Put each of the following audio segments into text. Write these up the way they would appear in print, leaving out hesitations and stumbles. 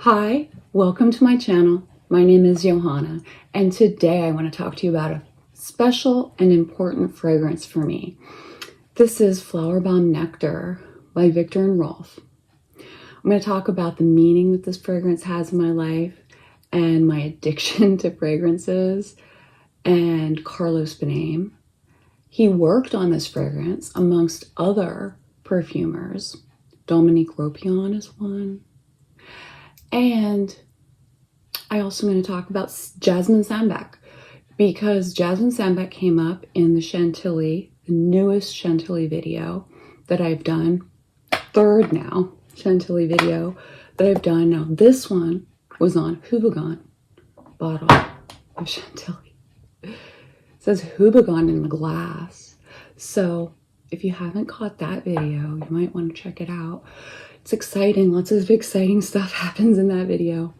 Hi, welcome to my channel. My name is Johanna, and today I want to talk to you about a special and important fragrance for me. This is Flowerbomb Nectar by Viktor Rolf. I'm going to talk about the meaning that this fragrance has in my life and my addiction to fragrances and Carlos Benaim. He worked on this fragrance amongst other perfumers. Dominique Ropion is one. And I also am going to talk about Jasmine Sambac, because Jasmine Sambac came up in the Chantilly, the newest Chantilly video that I've done. Third now Chantilly video that I've done. Now this one was on Houbigant bottle of Chantilly. It says Houbigant in the glass. So if you haven't caught that video, you might want to check it out. It's exciting. Lots of exciting stuff happens in that video.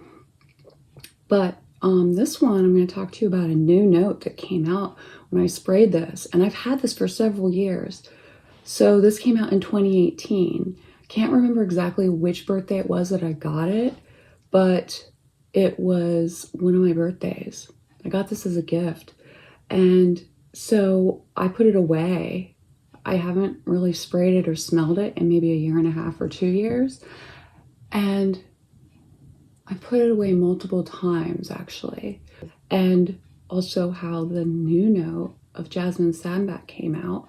But this one, I'm going to talk to you about a new note that came out when I sprayed this. And I've had this for several years. So this came out in 2018. Can't remember exactly which birthday it was that I got it, but it was one of my birthdays. I got this as a gift. And so I put it away. I haven't really sprayed it or smelled it in maybe a year and a half or 2 years. And I put it away multiple times actually. And also how the new note of Jasmine Sambac came out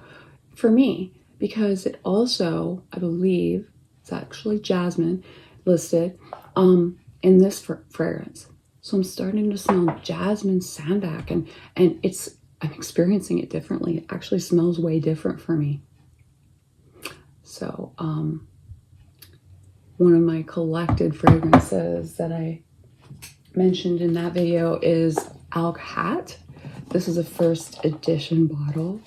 for me, because it also, I believe, it's actually jasmine listed in this fragrance. So I'm starting to smell Jasmine Sambac and I'm experiencing it differently. It actually smells way different for me. So, one of my collected fragrances that I mentioned in that video is Al-Khat. This is a first edition bottle,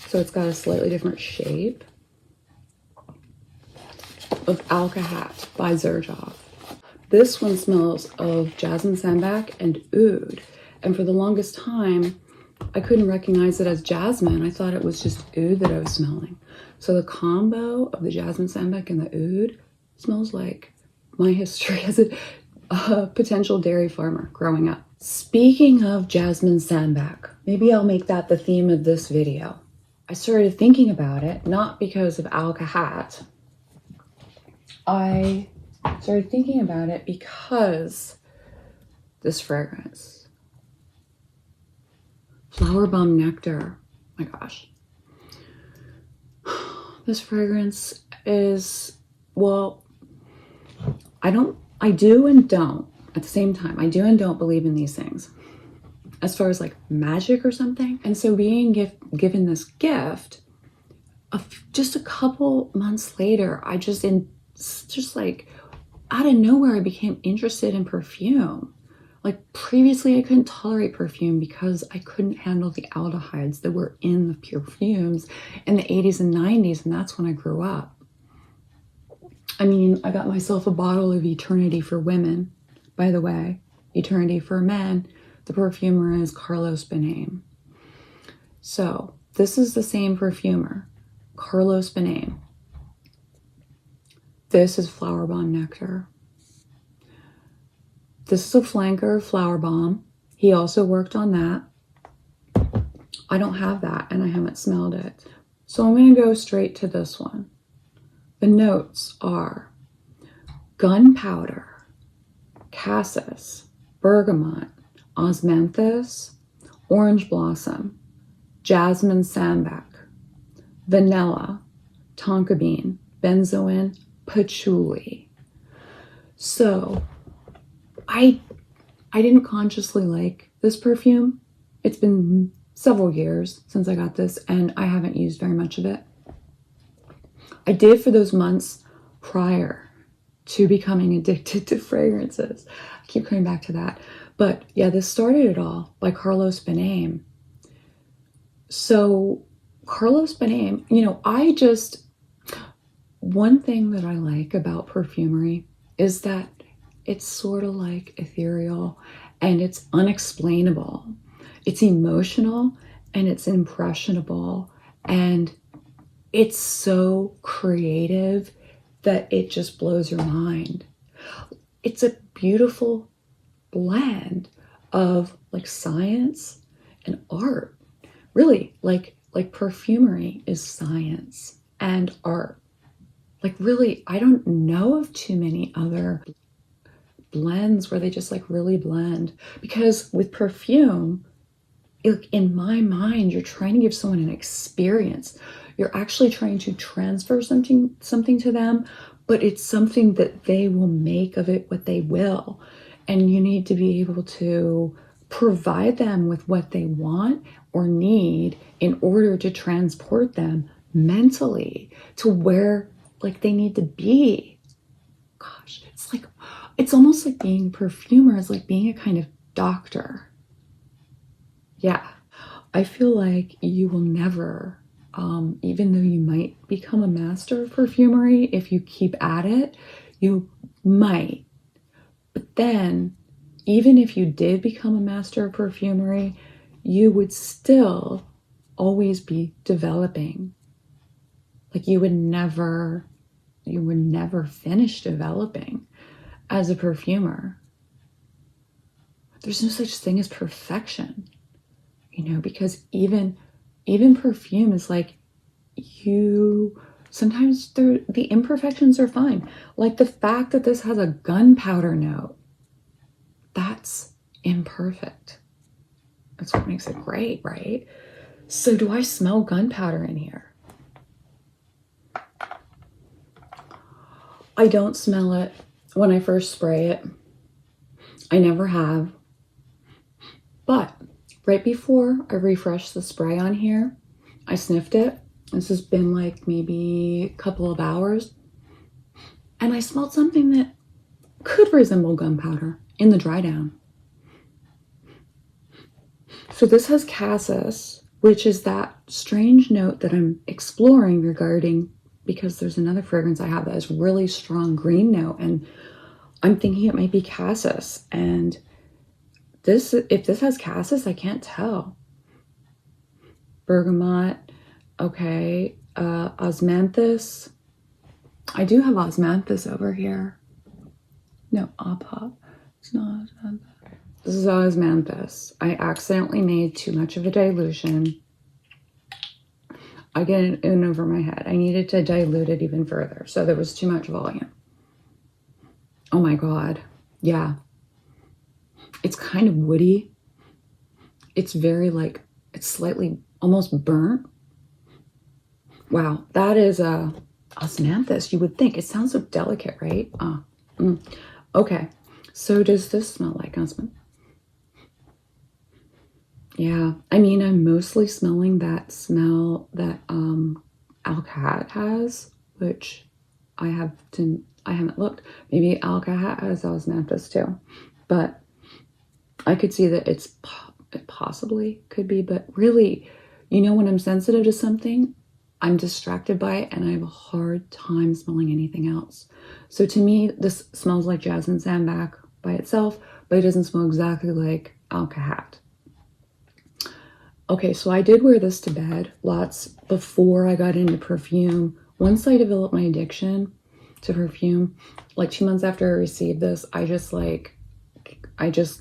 so it's got a slightly different shape. Of Al-Khat by Xerjoff. This one smells of Jasmine Sambac and oud, and for the longest time, I couldn't recognize it as jasmine. I thought it was just oud that I was smelling. So the combo of the Jasmine Sambac and the oud smells like my history as a potential dairy farmer growing up. Speaking of Jasmine Sambac, maybe I'll make that the theme of this video. I started thinking about it, not because of Al-Khat. I started thinking about it because this fragrance. Flowerbomb Nectar. My gosh. This fragrance is, well, I do and don't at the same time. I do and don't believe in these things as far as like magic or something. And so being given this gift, just a couple months later, I just like out of nowhere, I became interested in perfume. Like previously I couldn't tolerate perfume because I couldn't handle the aldehydes that were in the perfumes in the 80s and 90s, and that's when I grew up. I mean, I got myself a bottle of Eternity for Women, by the way. Eternity for Men, the perfumer is Carlos Benaim. So this is the same perfumer, Carlos Benaim. This is Flowerbomb Nectar. This is a flanker Flowerbomb. He also worked on that. I don't have that and I haven't smelled it. So I'm going to go straight to this one. The notes are gunpowder, cassis, bergamot, osmanthus, orange blossom, Jasmine Sambac, vanilla, tonka bean, benzoin, patchouli. So I didn't consciously like this perfume. It's been several years since I got this and I haven't used very much of it. I did for those months prior to becoming addicted to fragrances. I keep coming back to that. But yeah, this started it all by Carlos Benaim. So Carlos Benaim, one thing that I like about perfumery is that it's sort of like ethereal and it's unexplainable. It's emotional and it's impressionable and it's so creative that it just blows your mind. It's a beautiful blend of like science and art. Really, like perfumery is science and art. Like really, I don't know of too many other blends where they just like really blend. Because with perfume, in my mind, you're trying to give someone an experience. You're actually trying to transfer something to them, but it's something that they will make of it what they will. And you need to be able to provide them with what they want or need in order to transport them mentally to where like they need to be. Gosh, it's almost like being a perfumer is like being a kind of doctor. Yeah, I feel like you will never, even though you might become a master of perfumery, if you keep at it, you might. But then, even if you did become a master of perfumery, you would still always be developing. Like you would never finish developing as a perfumer. There's no such thing as perfection, because even perfume is like sometimes the imperfections are fine. Like the fact that this has a gunpowder note, that's imperfect. That's what makes it great, right? So do I smell gunpowder in here? I don't smell it when I first spray it. I never have. But right before I refreshed the spray on here, I sniffed it. This has been like maybe a couple of hours. And I smelled something that could resemble gunpowder in the dry down. So this has cassis, which is that strange note that I'm exploring regarding, because there's another fragrance I have that has really strong green note, and I'm thinking it might be cassis. And if this has cassis, I can't tell. Bergamot, okay, osmanthus. I do have osmanthus over here. No, Al-Khat. It's not osmanthus. This is osmanthus. I accidentally made too much of a dilution. I get it in over my head. I needed to dilute it even further. So there was too much volume. Oh my God. Yeah. It's kind of woody. It's very it's slightly almost burnt. Wow. That is osmanthus. You would think. It sounds so delicate, right? Okay. So does this smell like osmanthus? Yeah, I mean, I'm mostly smelling that smell that Al-Khat has, which I haven't looked. Maybe Al-Khat has osmanthus too, but I could see that it possibly could be. But really, when I'm sensitive to something, I'm distracted by it, and I have a hard time smelling anything else. So to me, this smells like jasmine sambac by itself, but it doesn't smell exactly like Al-Khat. Okay, so I did wear this to bed lots before I got into perfume. Once I developed my addiction to perfume, like 2 months after I received this, I just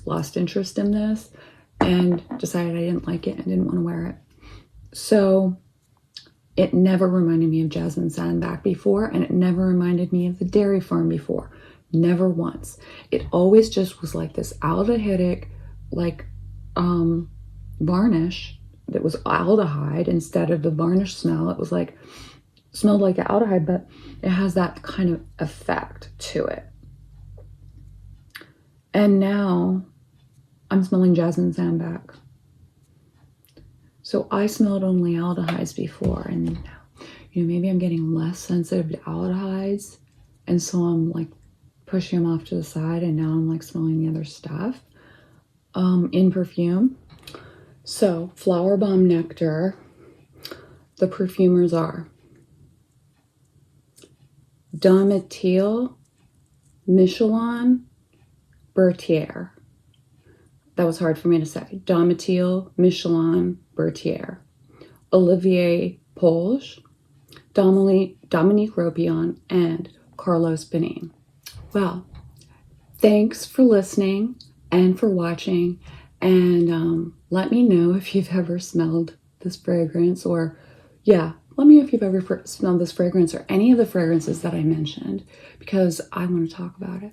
lost interest in this and decided I didn't like it and didn't want to wear it. So it never reminded me of jasmine sambac before, and it never reminded me of the dairy farm before. Never once. It always just was like this aldehydic, varnish that was aldehyde instead of the varnish smell. It was smelled like aldehyde, but it has that kind of effect to it. And now I'm smelling jasmine sambac. So I smelled only aldehydes before, and maybe I'm getting less sensitive to aldehydes, and so I'm pushing them off to the side, and now I'm smelling the other stuff in perfume. So, Flowerbomb Nectar, the perfumers are Domitille, Michalon, Bertier. That was hard for me to say. Domitille, Michalon, Bertier. Olivier, Polge, Dominique Ropion, and Carlos Benaim. Well, Thanks for listening and for watching. And let me know if you've ever smelled this fragrance, or let me know if you've ever smelled this fragrance or any of the fragrances that I mentioned, because I want to talk about it.